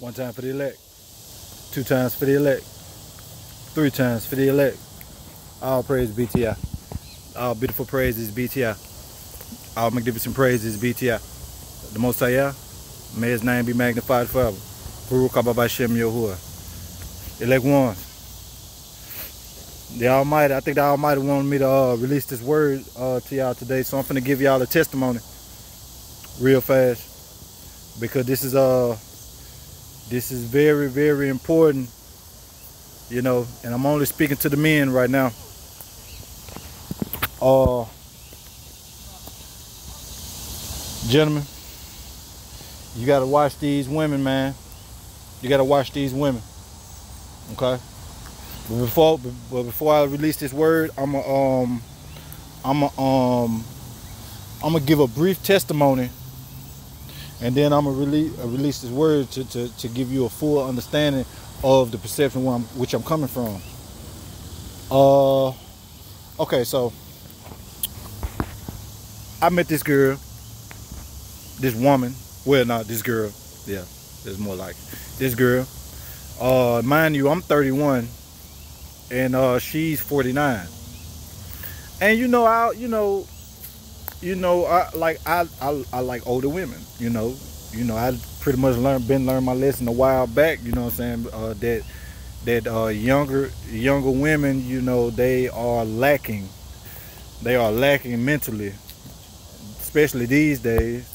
One time for the elect. Two times for the elect. Three times for the elect. All praise BTI. All beautiful praises BTI. All magnificent praises BTI. The Most High, may His name be magnified forever. Baruch haba Bashem Yahuwah. Elect ones. The Almighty, I think the Almighty wanted me to release this word to y'all today, so I'm finna give y'all a testimony real fast, because this is very, very important, you know, and I'm only speaking to the men right now. Gentlemen, you gotta watch these women, man. You gotta watch these women, okay? But before I release this word, I'm gonna give a brief testimony, and then I'm gonna release this word to give you a full understanding of the perception which I'm coming from. Okay, so I met this girl, this woman. Well, not this girl. Yeah, there's more like this girl. Mind you, I'm 31, and she's 49. And I like older women. You know, I pretty much learned my lesson a while back. You know what I'm saying? That younger women, they are lacking. They are lacking mentally, especially these days.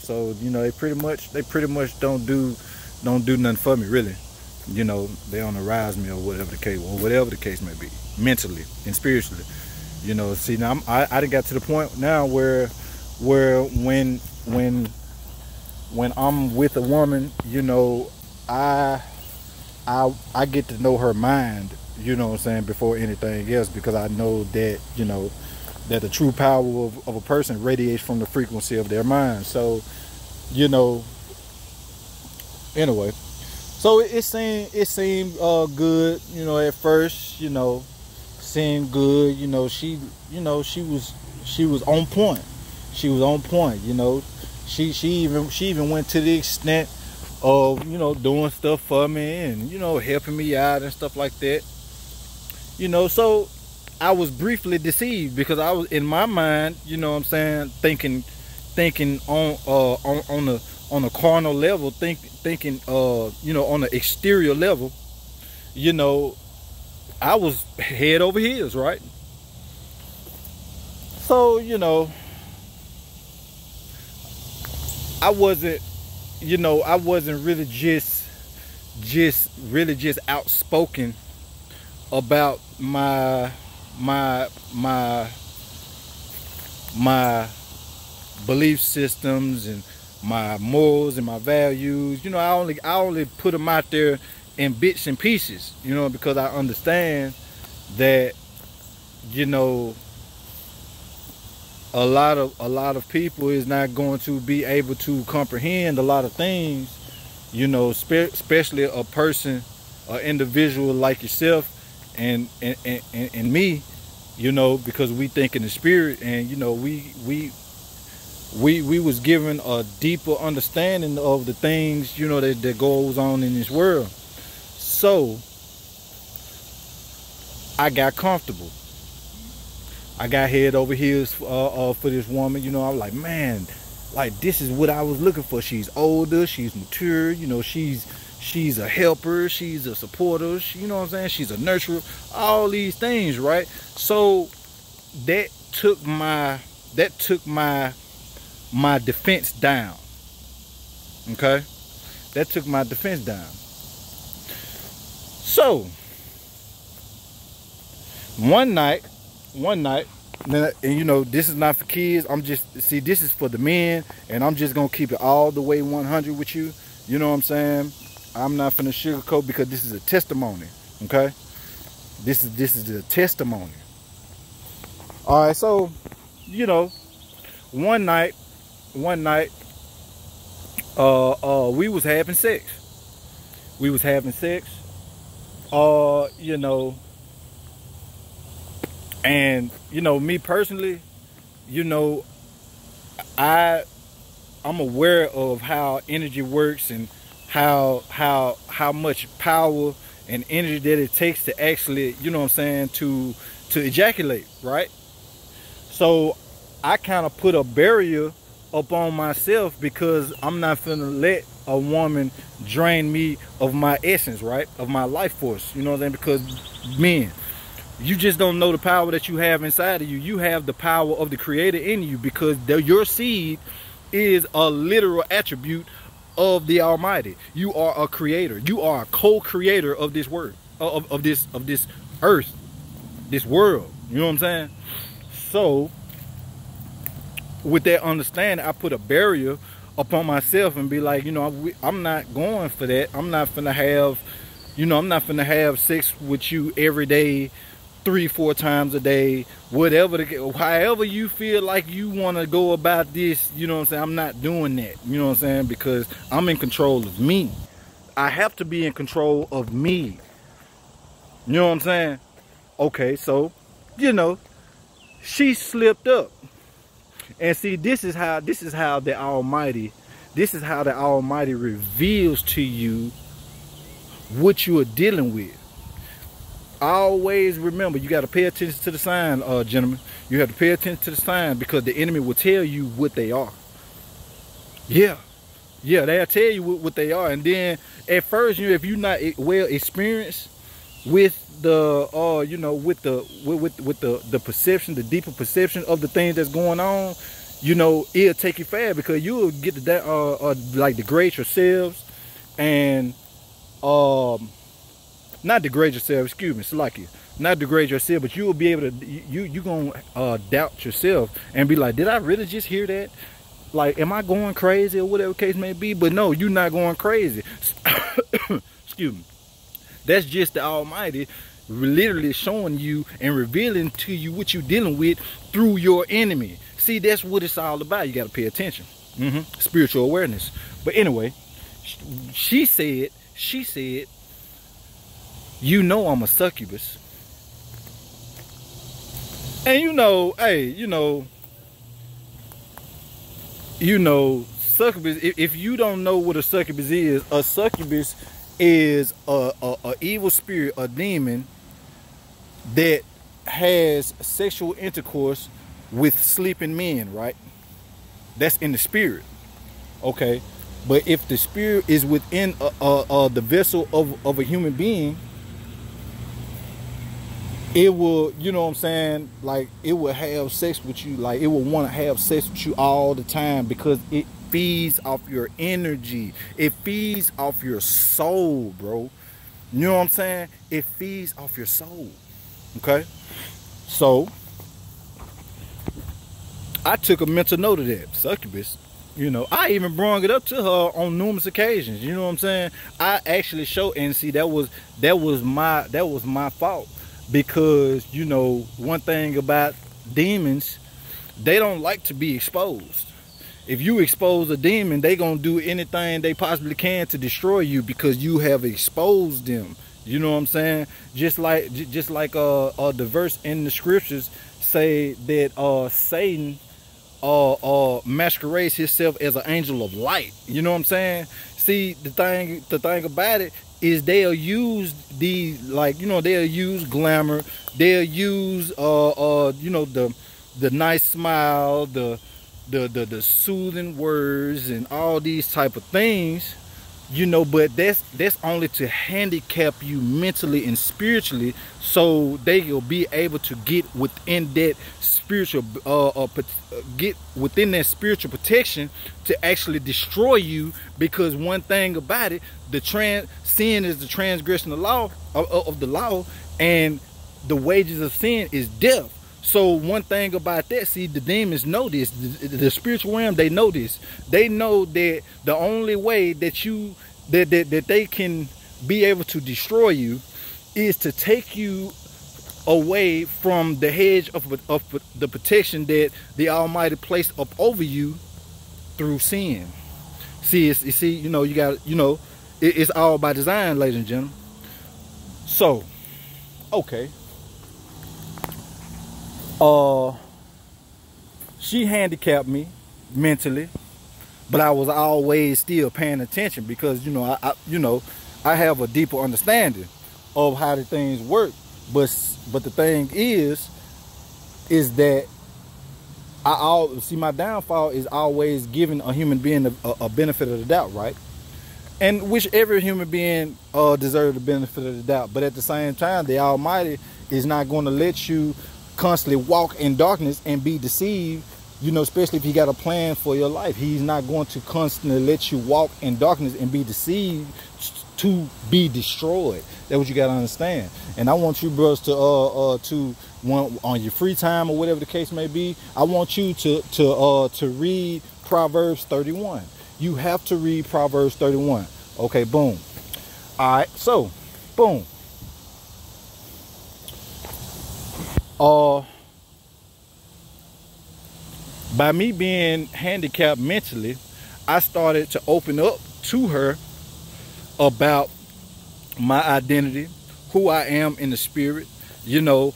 So they pretty much don't do nothing for me, really. They don't arouse me or whatever the case may be, mentally and spiritually. See, now I done got to the point now where when I'm with a woman, I get to know her mind, before anything else, because I know that, that the true power of a person radiates from the frequency of their mind. So, anyway, so it seemed good, at first, seemed good, she was on point. She was on point, she even went to the extent of, doing stuff for me and, helping me out and stuff like that. So I was briefly deceived, because I was in my mind, thinking on a carnal level, thinking on the exterior level, I was head over heels, right? So, I wasn't really just outspoken about my belief systems and my morals and my values. I only put them out there in bits and pieces, because I understand that, a lot of people is not going to be able to comprehend a lot of things, especially a person, an individual like yourself and me, because we think in the spirit, and we was given a deeper understanding of the things, that goes on in this world. So I got comfortable. I got head over heels for this woman. I was like, man, like, this is what I was looking for. She's older, she's mature, she's a helper, she's a supporter, you know what I'm saying? She's a nurturer, all these things, right? So that took my defense down. Okay? That took my defense down. So one night, and this is not for kids. This is for the men, and I'm just gonna keep it all the way 100 with you. You know what I'm saying? I'm not finna sugarcoat, because this is a testimony. Okay? This is the testimony. All right, so one night, we was having sex. And me personally, I'm aware of how energy works and how much power and energy that it takes to actually, you know what I'm saying, to ejaculate, right? So I kind of put a barrier up on myself because I'm not finna let a woman drain me of my essence, right? Of my life force, you know what I'm saying? Because men, you just don't know the power that you have inside of you. You have the power of the creator in you, because your seed is a literal attribute of the Almighty. You are a creator. You are a co-creator of this word, of this earth, this world. You know what I'm saying? So with that understanding, I put a barrier upon myself and be like, you know, I'm not going for that. I'm not finna have, you know, I'm not finna have sex with you every day, 3-4 times a day, whatever, however you feel like you want to go about this. You know what I'm saying? I'm not doing that. You know what I'm saying? Because I'm in control of me. I have to be in control of me. You know what I'm saying? Okay, so, you know, she slipped up. And see, this is how the Almighty reveals to you what you are dealing with. Always remember, you got to pay attention to the sign, gentlemen. You have to pay attention to the sign, because the enemy will tell you what they are. Yeah, they'll tell you what they are. And then at first, you know, if you're not well experienced with the you know, with the perception, the deeper perception of the things that's going on, you know, it'll take you fast, because you'll get to that like degrade yourselves and not degrade yourself, excuse me, Salaki, not degrade yourself, but you will be able to, you gonna doubt yourself and be like, did I really just hear that? Like, am I going crazy, or whatever case may be? But no, you're not going crazy. Excuse me. That's just the Almighty literally showing you and revealing to you what you're dealing with through your enemy. See, that's what it's all about. You got to pay attention. Spiritual awareness. But anyway, she said, you know, I'm a succubus. And you know, hey, you know, succubus, if you don't know what a succubus is a evil spirit, a demon that has sexual intercourse with sleeping men, right? That's in the spirit. Okay. But if the spirit is within the vessel of a human being, it will, you know what I'm saying, like, it will have sex with you. Like, it will want to have sex with you all the time, because it feeds off your energy. It feeds off your soul, bro. You know what I'm saying? It feeds off your soul. Okay? So, I took a mental note of that. Succubus. You know, I even brought it up to her on numerous occasions. You know what I'm saying? I actually showed, and see, that was my fault. Because, you know, one thing about demons, they don't like to be exposed. If you expose a demon, they gonna do anything they possibly can to destroy you, because you have exposed them. You know what I'm saying? Just like the verse in the scriptures say that Satan masquerades himself as an angel of light. You know what I'm saying? See, the thing about it is, they'll use they'll use glamour, they'll use you know, the nice smile, the soothing words, and all these type of things, you know, but that's only to handicap you mentally and spiritually, so they will be able to get within that spiritual protection to actually destroy you. Because one thing about it, sin is the transgression of the law, and the wages of sin is death. So one thing about that, see, the demons know this. The spiritual realm, they know this. They know that the only way that that they can be able to destroy you is to take you away from the hedge of the protection that the Almighty placed up over you through sin. See, you know, you got, you know, it's all by design, ladies and gentlemen. So, okay. She handicapped me mentally, but I was always still paying attention because, I have a deeper understanding of how the things work. But the thing is that my downfall is always giving a human being a benefit of the doubt, right? And which every human being deserves the benefit of the doubt. But at the same time, the Almighty is not going to let you constantly walk in darkness and be deceived, especially if He got a plan for your life. He's not going to constantly let you walk in darkness and be deceived to be destroyed. That's what you got to understand. And I want you, brothers, to on your free time or whatever the case may be, I want you to read Proverbs 31. You have to read Proverbs 31. Okay, boom. All right, so, boom. By me being handicapped mentally, I started to open up to her about my identity, who I am in the spirit, the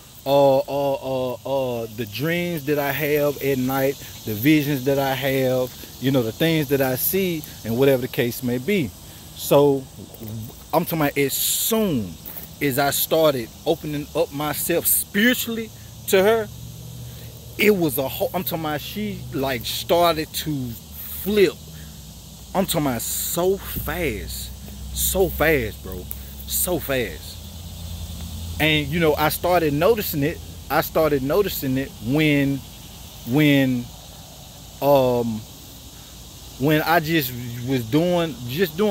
dreams that I have at night, the visions that I have, the things that I see, and whatever the case may be. So I'm talking about as soon as I started opening up myself spiritually to her, it was a whole, I'm talking about she like started to flip. I'm talking about so fast, bro, so fast. And I started noticing it when I just was doing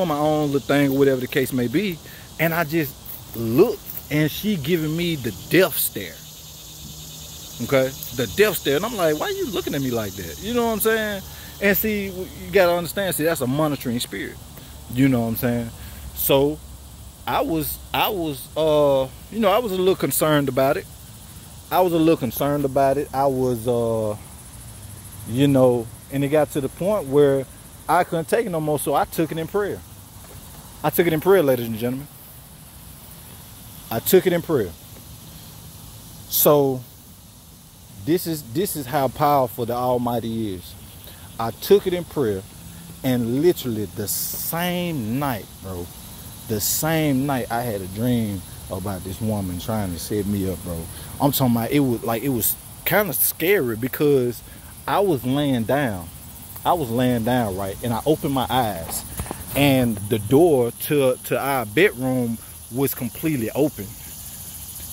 my own little thing or whatever the case may be, and I just looked and she giving me the death stare. Okay, the death stare, and I'm like, why are you looking at me like that? You know what I'm saying? And see, you gotta understand, that's a monitoring spirit. You know what I'm saying? So I was a little concerned about it. I was, and it got to the point where I couldn't take it no more, so I took it in prayer. Ladies and gentlemen. I took it in prayer. So this is how powerful the Almighty is. I took it in prayer, and literally the same night, bro, I had a dream about this woman trying to set me up, bro. I'm talking about, it was kind of scary because I was laying down, right, and I opened my eyes, and the door to our bedroom was completely open.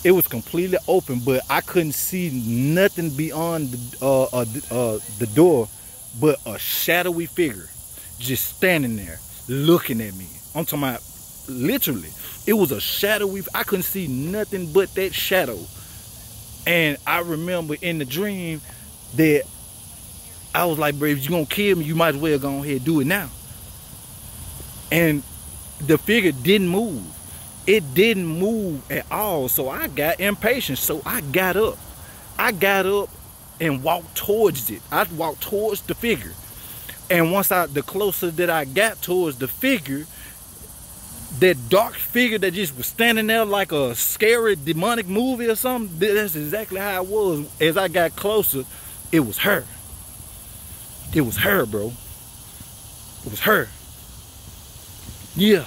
It was completely open, but I couldn't see nothing beyond the door but a shadowy figure just standing there looking at me. I'm talking about, literally, it was a shadowy, I couldn't see nothing but that shadow. And I remember in the dream that I was like, bro, if you're gonna kill me, you might as well go ahead and do it now. And the figure didn't move. It didn't move at all. So I got impatient. So I got up. And walked towards it. I walked towards the figure. And the closer that I got towards the figure, that dark figure that just was standing there like a scary demonic movie or something, that's exactly how it was. As I got closer, it was her. It was her, bro. It was her. Yeah.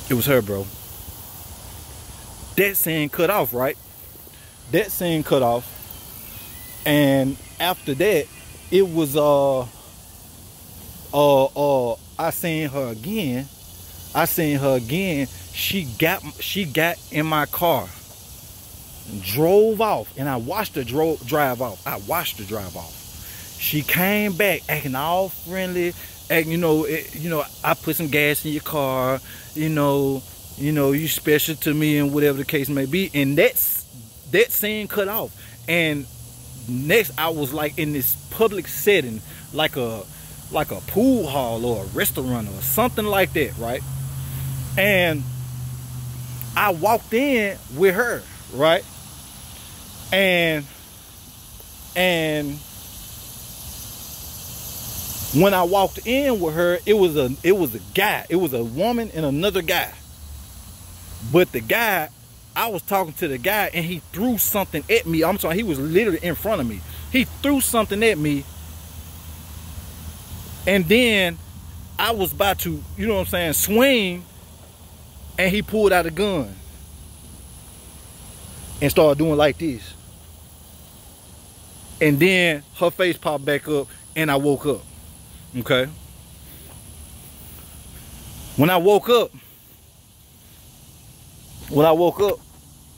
It was her, bro. That scene cut off, right? That scene cut off. And after that, it was I seen her again. She got in my car, drove off, and I watched her drive off. She came back acting all friendly, acting, I put some gas in your car, you special to me and whatever the case may be. And that scene cut off. And next I was like in this public setting, like a pool hall or a restaurant or something like that, right? And I walked in with her, right? And when I walked in with her, it was a guy. It was a woman and another guy. But the guy, I was talking to the guy and he threw something at me. I'm sorry, he was literally in front of me. He threw something at me And then I was about to, you know what I'm saying, swing, and he pulled out a gun and started doing like this. And then her face popped back up and I woke up. Okay? When I woke up,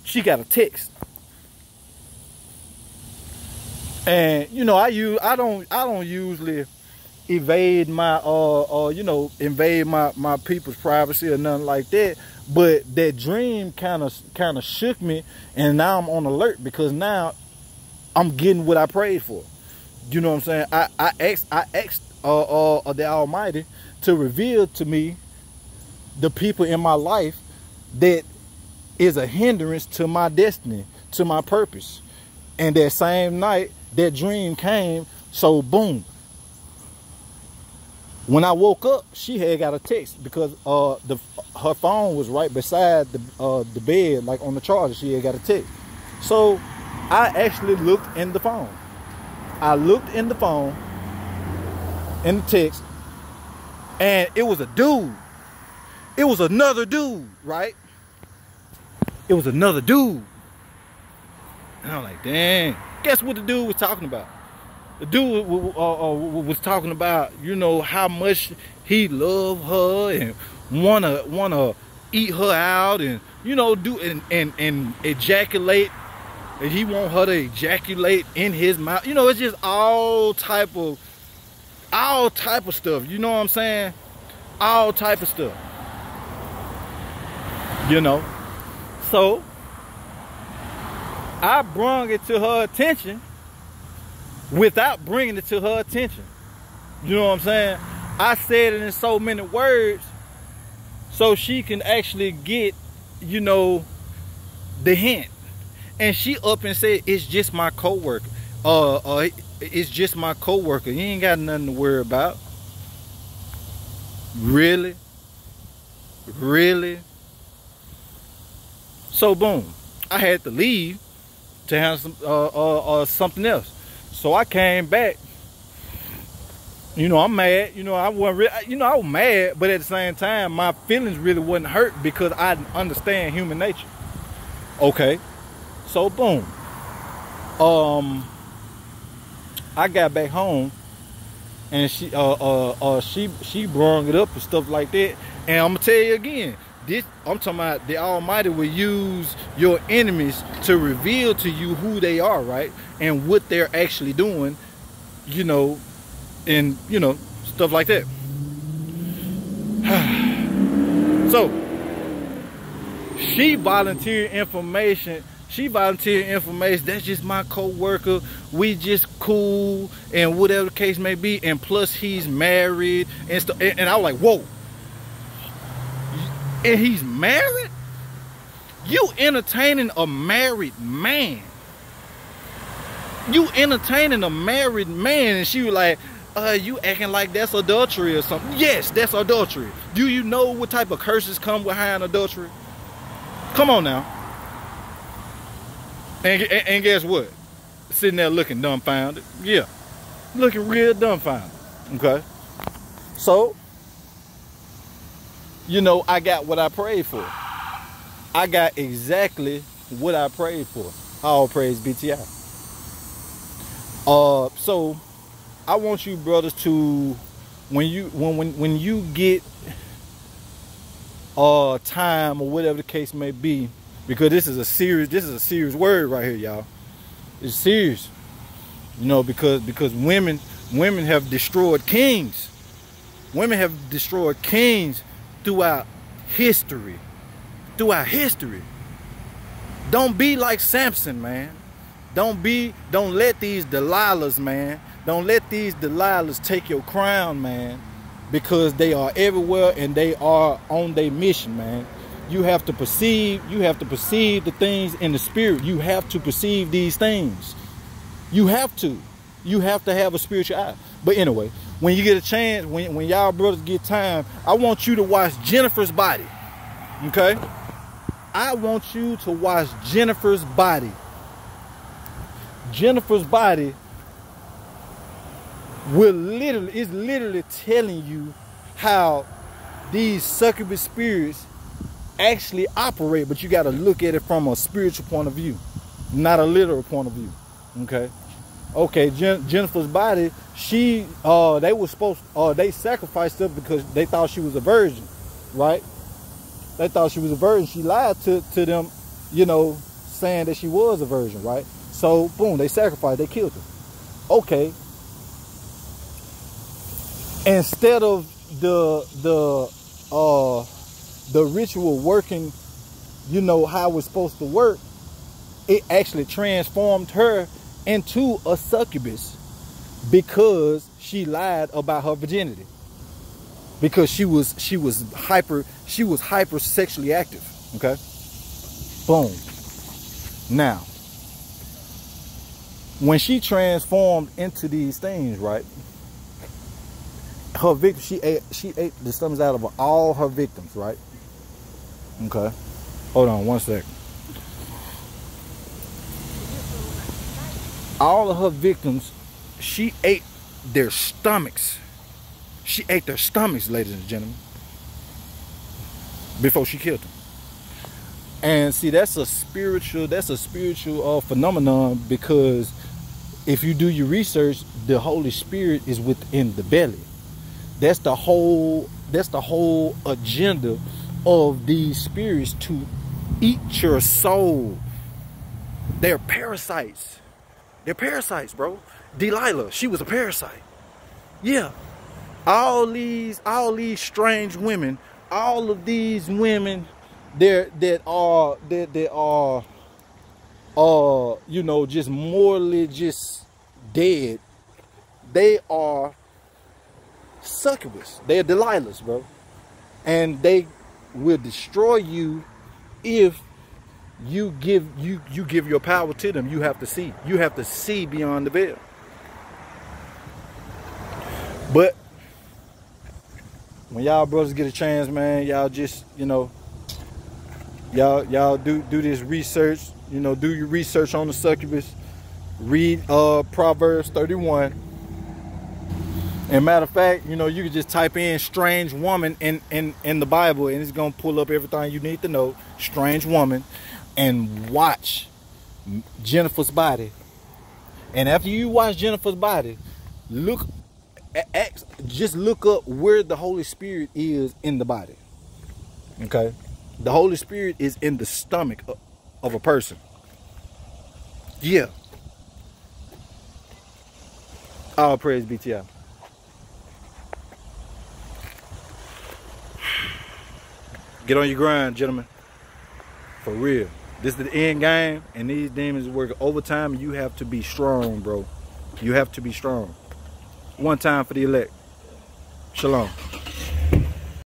she got a text. And you know, I don't usually evade my invade my people's privacy or nothing like that. But that dream kind of shook me, and now I'm on alert because now I'm getting what I prayed for. You know what I'm saying? I asked the Almighty to reveal to me the people in my life that is a hindrance to my destiny, to my purpose. And that same night, that dream came. So boom. When I woke up, she had got a text because her phone was right beside the bed, like on the charger. She had got a text. So I actually looked in the phone. I looked in the phone, in the text, and it was a dude. It was another dude, right? It was another dude. And I'm like, dang. Guess what the dude was talking about? The dude was talking about, you know, how much he loved her and wanna eat her out, and you know, do and ejaculate, and he want her to ejaculate in his mouth. You know, it's just all type of stuff. You know what I'm saying? All type of stuff. You know, so I brung it to her attention without bringing it to her attention. You know what I'm saying? I said it in so many words so she can actually get, you know, the hint. And she up and said, it's just my coworker. It's just my coworker. You ain't got nothing to worry about. Really? Really? So boom, I had to leave to handle something else. So I came back. You know, I'm mad. You know, I wasn't really, you know, I was mad, but at the same time, my feelings really wasn't hurt because I understand human nature. Okay. So boom. I got back home, and she brung it up and stuff like that. And I'm gonna tell you again, I'm talking about the Almighty will use your enemies to reveal to you who they are, right? And what they're actually doing, you know, and, you know, stuff like that. So, she volunteered information. That's just my co-worker. We just cool and whatever the case may be. And plus, he's married and stuff. And I was like, whoa. And he's married? You entertaining a married man? You entertaining a married man? And she was like, you acting like that's adultery or something. Yes, that's adultery. Do you know what type of curses come behind adultery? Come on now. And guess what? Sitting there looking dumbfounded. Yeah. Looking real dumbfounded. Okay. So, you know, I got what I prayed for. I got exactly what I prayed for. All praise be to y'all. So I want you brothers to, when you get time or whatever the case may be, because this is a serious word right here, y'all. It's serious. You know, because women have destroyed kings. Women have destroyed kings throughout history. Don't be like Samson, man. Don't let these Delilahs, man. Don't let these Delilahs take your crown, man. Because they are everywhere and they are on their mission, man. You have to perceive the things in the spirit. You have to perceive these things. You have to have a spiritual eye. But anyway, when you get a chance, when y'all brothers get time, I want you to watch Jennifer's Body. Okay? I want you to watch Jennifer's Body. Jennifer's Body It's literally telling you how these succubus spirits actually operate, but you got to look at it from a spiritual point of view, not a literal point of view. Okay, Jennifer's body, they were supposed, they sacrificed her because they thought she was a virgin, right? They thought she was a virgin. She lied to them, you know, saying that she was a virgin, right? So boom, they sacrificed, they killed her. Okay, instead of the ritual working, you know, how it was supposed to work, it actually transformed her into a succubus because she lied about her virginity, because she was hyper sexually active. Okay, boom. Now, when she transformed into these things, right, her victim, she ate the stomachs out of all her victims, right? Okay, hold on one second. All of her victims, she ate their stomachs. She ate their stomachs, ladies and gentlemen, before she killed them. And see, that's a spiritual phenomenon, because if you do your research, the Holy Spirit is within the belly. That's the whole agenda of these spirits, to eat your soul. They're parasites. They're parasites, bro. Delilah, she was a parasite. Yeah. All these strange women, all of these women that are you know, just morally just dead, they are succubus. They're Delilahs, bro. And they will destroy you if you give your power to them. You have to see. You have to see beyond the veil. But when y'all brothers get a chance, man, y'all just, you know, y'all do this research. You know, do your research on the succubus. Read Proverbs 31. And matter of fact, you know, you can just type in strange woman in the Bible, and it's gonna pull up everything you need to know. Strange woman. And watch Jennifer's body. And after you watch Jennifer's body, just look up where the Holy Spirit is in the body. Okay? The Holy Spirit is in the stomach of a person. Yeah. All praise be to y'all. Get on your grind, gentlemen. For real. This is the end game, and these demons work overtime, and you have to be strong, bro. You have to be strong. One time for the elect. Shalom.